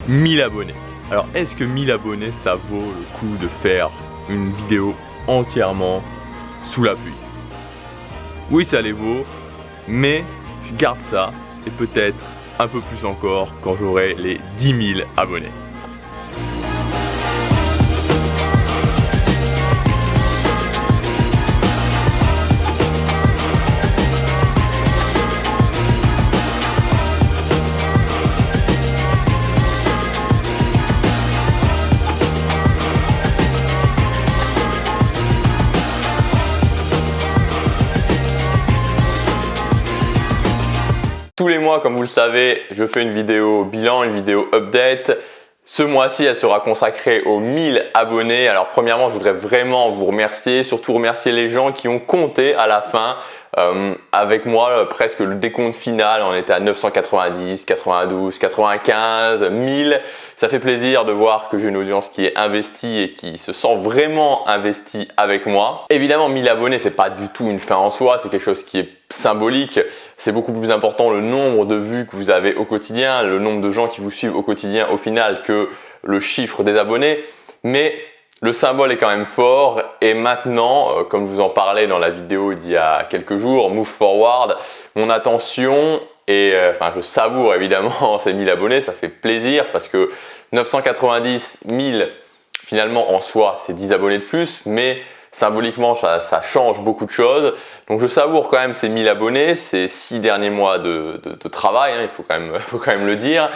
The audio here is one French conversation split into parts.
1000 abonnés. Alors est-ce que 1000 abonnés ça vaut le coup de faire une vidéo entièrement sous la pluie? Oui, ça les vaut, mais je garde ça et peut-être un peu plus encore quand j'aurai les 10 000 abonnés. Tous les mois, comme vous le savez, je fais une vidéo bilan, une vidéo update. Ce mois-ci, elle sera consacrée aux 1000 abonnés. Alors premièrement, je voudrais vraiment vous remercier, surtout remercier les gens qui ont compté à la fin. Avec moi, presque le décompte final, on était à 990, 92, 95, 1000. Ça fait plaisir de voir que j'ai une audience qui est investie et qui se sent vraiment investie avec moi. Évidemment, 1000 abonnés, c'est pas du tout une fin en soi, c'est quelque chose qui est symbolique. C'est beaucoup plus important le nombre de vues que vous avez au quotidien, le nombre de gens qui vous suivent au quotidien au final que le chiffre des abonnés. Mais le symbole est quand même fort et maintenant, comme je vous en parlais dans la vidéo d'il y a quelques jours, Move Forward, mon attention et je savoure évidemment ces 1000 abonnés, ça fait plaisir parce que 990 000 finalement en soi c'est 10 abonnés de plus, mais symboliquement ça change beaucoup de choses. Donc je savoure quand même ces 1000 abonnés, ces 6 derniers mois de travail, hein, il faut quand même le dire.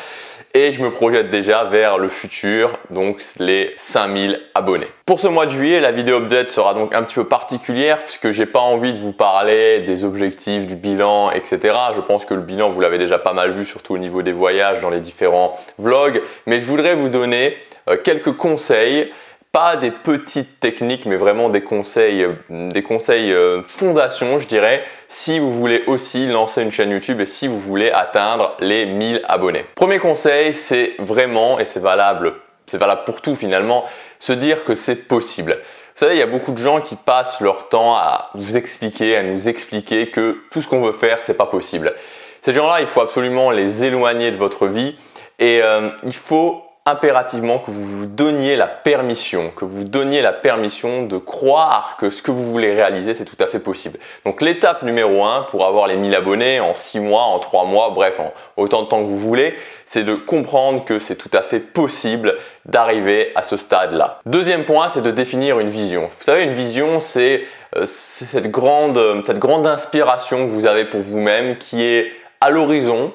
Et je me projette déjà vers le futur, donc les 5000 abonnés. Pour ce mois de juillet, la vidéo update sera donc un petit peu particulière puisque j'ai pas envie de vous parler des objectifs, du bilan, etc. Je pense que le bilan, vous l'avez déjà pas mal vu, surtout au niveau des voyages dans les différents vlogs. Mais je voudrais vous donner quelques conseils. Pas des petites techniques, mais vraiment des conseils fondations, je dirais, si vous voulez aussi lancer une chaîne YouTube et si vous voulez atteindre les 1000 abonnés. Premier conseil, c'est vraiment, et c'est valable pour tout finalement, se dire que c'est possible. Vous savez, il y a beaucoup de gens qui passent leur temps à nous expliquer que tout ce qu'on veut faire, c'est pas possible. Ces gens-là, il faut absolument les éloigner de votre vie et il faut impérativement que vous vous donniez la permission, de croire que ce que vous voulez réaliser, c'est tout à fait possible. Donc l'étape numéro 1 pour avoir les 1000 abonnés en 6 mois, en 3 mois, bref, en autant de temps que vous voulez, c'est de comprendre que c'est tout à fait possible d'arriver à ce stade-là. Deuxième point, c'est de définir une vision. Vous savez, une vision, c'est cette grande inspiration que vous avez pour vous-même qui est à l'horizon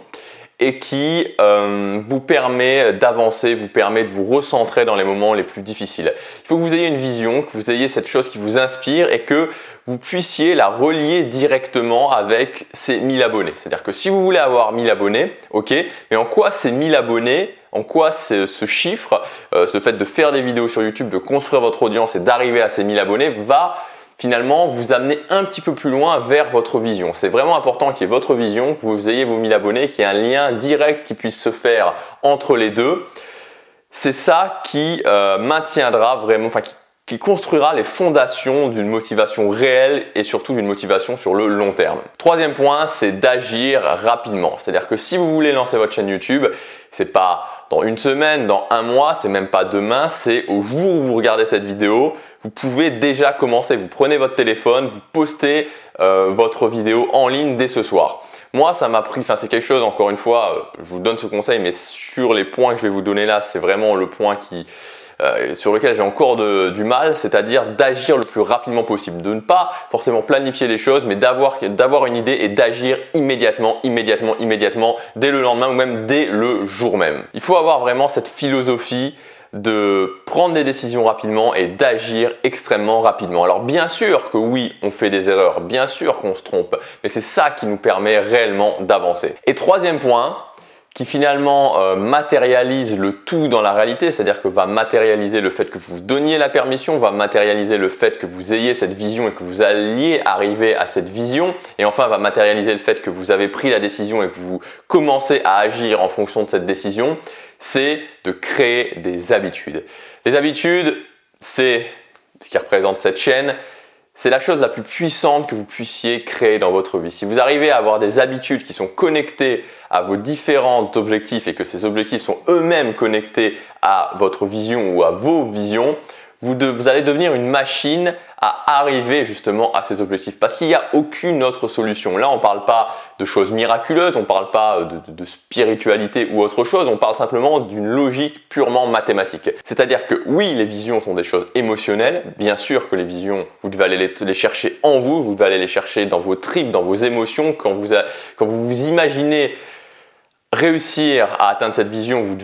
et qui vous permet d'avancer, vous permet de vous recentrer dans les moments les plus difficiles. Il faut que vous ayez une vision, que vous ayez cette chose qui vous inspire et que vous puissiez la relier directement avec ces 1000 abonnés. C'est-à-dire que si vous voulez avoir 1000 abonnés, ok, mais en quoi ces 1000 abonnés, en quoi ce chiffre, ce fait de faire des vidéos sur YouTube, de construire votre audience et d'arriver à ces 1000 abonnés va finalement vous amener un petit peu plus loin vers votre vision. C'est vraiment important qu'il y ait votre vision, que vous ayez vos 1000 abonnés, qu'il y ait un lien direct qui puisse se faire entre les deux. C'est ça qui maintiendra vraiment, qui construira les fondations d'une motivation réelle et surtout d'une motivation sur le long terme. Troisième point, c'est d'agir rapidement. C'est-à-dire que si vous voulez lancer votre chaîne YouTube, c'est pas dans une semaine, dans un mois, c'est même pas demain, c'est au jour où vous regardez cette vidéo, vous pouvez déjà commencer. Vous prenez votre téléphone, vous postez votre vidéo en ligne dès ce soir. Moi, ça m'a pris, c'est quelque chose, encore une fois, je vous donne ce conseil, mais sur les points que je vais vous donner là, c'est vraiment le point sur lequel j'ai encore du mal, c'est-à-dire d'agir le plus rapidement possible, de ne pas forcément planifier les choses, mais d'avoir une idée et d'agir immédiatement, dès le lendemain ou même dès le jour même. Il faut avoir vraiment cette philosophie de prendre des décisions rapidement et d'agir extrêmement rapidement. Alors bien sûr que oui, on fait des erreurs, bien sûr qu'on se trompe, mais c'est ça qui nous permet réellement d'avancer. Et troisième point, qui finalement matérialise le tout dans la réalité, c'est-à-dire que va matérialiser le fait que vous donniez la permission, va matérialiser le fait que vous ayez cette vision et que vous alliez arriver à cette vision, et enfin va matérialiser le fait que vous avez pris la décision et que vous commencez à agir en fonction de cette décision, c'est de créer des habitudes. Les habitudes, c'est ce qui représente cette chaîne, c'est la chose la plus puissante que vous puissiez créer dans votre vie. Si vous arrivez à avoir des habitudes qui sont connectées à vos différents objectifs et que ces objectifs sont eux-mêmes connectés à votre vision ou à vos visions, vous allez devenir une machine à arriver justement à ces objectifs parce qu'il n'y a aucune autre solution. Là, on ne parle pas de choses miraculeuses, on ne parle pas de spiritualité ou autre chose, on parle simplement d'une logique purement mathématique. C'est-à-dire que oui, les visions sont des choses émotionnelles, bien sûr que les visions, vous devez aller les chercher en vous, vous devez aller les chercher dans vos tripes, dans vos émotions, quand vous vous imaginez réussir à atteindre cette vision, vous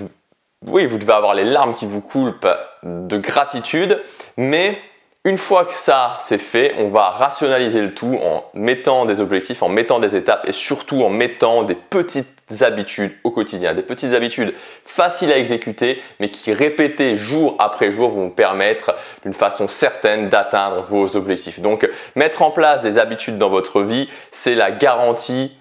devez avoir les larmes qui vous coulent de gratitude, mais une fois que ça c'est fait, on va rationaliser le tout en mettant des objectifs, en mettant des étapes et surtout en mettant des petites habitudes au quotidien. Des petites habitudes faciles à exécuter mais qui répétées jour après jour vont vous permettre d'une façon certaine d'atteindre vos objectifs. Donc mettre en place des habitudes dans votre vie, c'est la garantie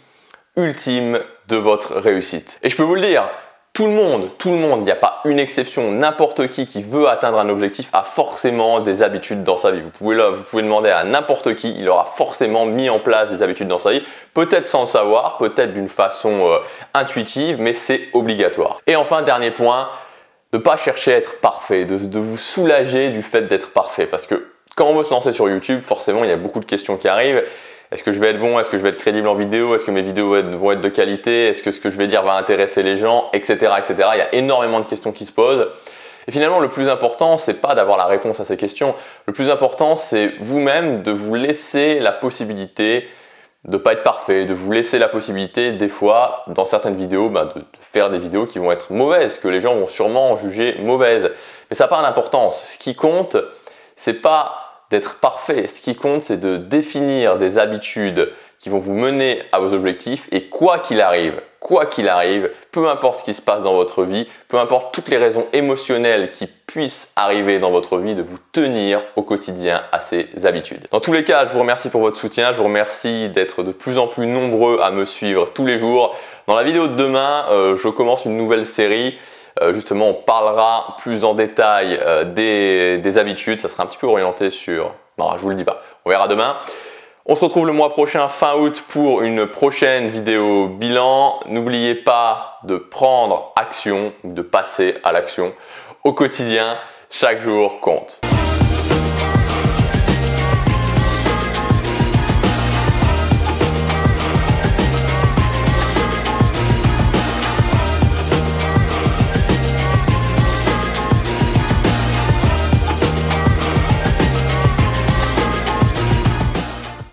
ultime de votre réussite. Et je peux vous le dire, tout le monde, il n'y a pas une exception, n'importe qui veut atteindre un objectif a forcément des habitudes dans sa vie. Vous pouvez demander à n'importe qui, il aura forcément mis en place des habitudes dans sa vie, peut-être sans le savoir, peut-être d'une façon intuitive, mais c'est obligatoire. Et enfin, dernier point, de ne pas chercher à être parfait, de vous soulager du fait d'être parfait, parce que quand on veut se lancer sur YouTube, forcément, il y a beaucoup de questions qui arrivent. Est-ce que je vais être bon? Est-ce que je vais être crédible en vidéo? Est-ce que mes vidéos vont être de qualité? Est-ce que ce que je vais dire va intéresser les gens? Etc. etc. Il y a énormément de questions qui se posent. Et finalement, le plus important, c'est pas d'avoir la réponse à ces questions. Le plus important, c'est vous-même de vous laisser la possibilité de ne pas être parfait, de vous laisser la possibilité, des fois, dans certaines vidéos, de faire des vidéos qui vont être mauvaises, que les gens vont sûrement juger mauvaises. Mais ça n'a pas d'importance. Ce qui compte, c'est pas d'être parfait. Ce qui compte, c'est de définir des habitudes qui vont vous mener à vos objectifs et quoi qu'il arrive, peu importe ce qui se passe dans votre vie, peu importe toutes les raisons émotionnelles qui puissent arriver dans votre vie, de vous tenir au quotidien à ces habitudes. Dans tous les cas, je vous remercie pour votre soutien, je vous remercie d'être de plus en plus nombreux à me suivre tous les jours. Dans la vidéo de demain, je commence une nouvelle série. Justement, on parlera plus en détail des habitudes. Ça sera un petit peu orienté sur... Non, je vous le dis pas. On verra demain. On se retrouve le mois prochain, fin août, pour une prochaine vidéo bilan. N'oubliez pas de prendre action, de passer à l'action au quotidien. Chaque jour compte.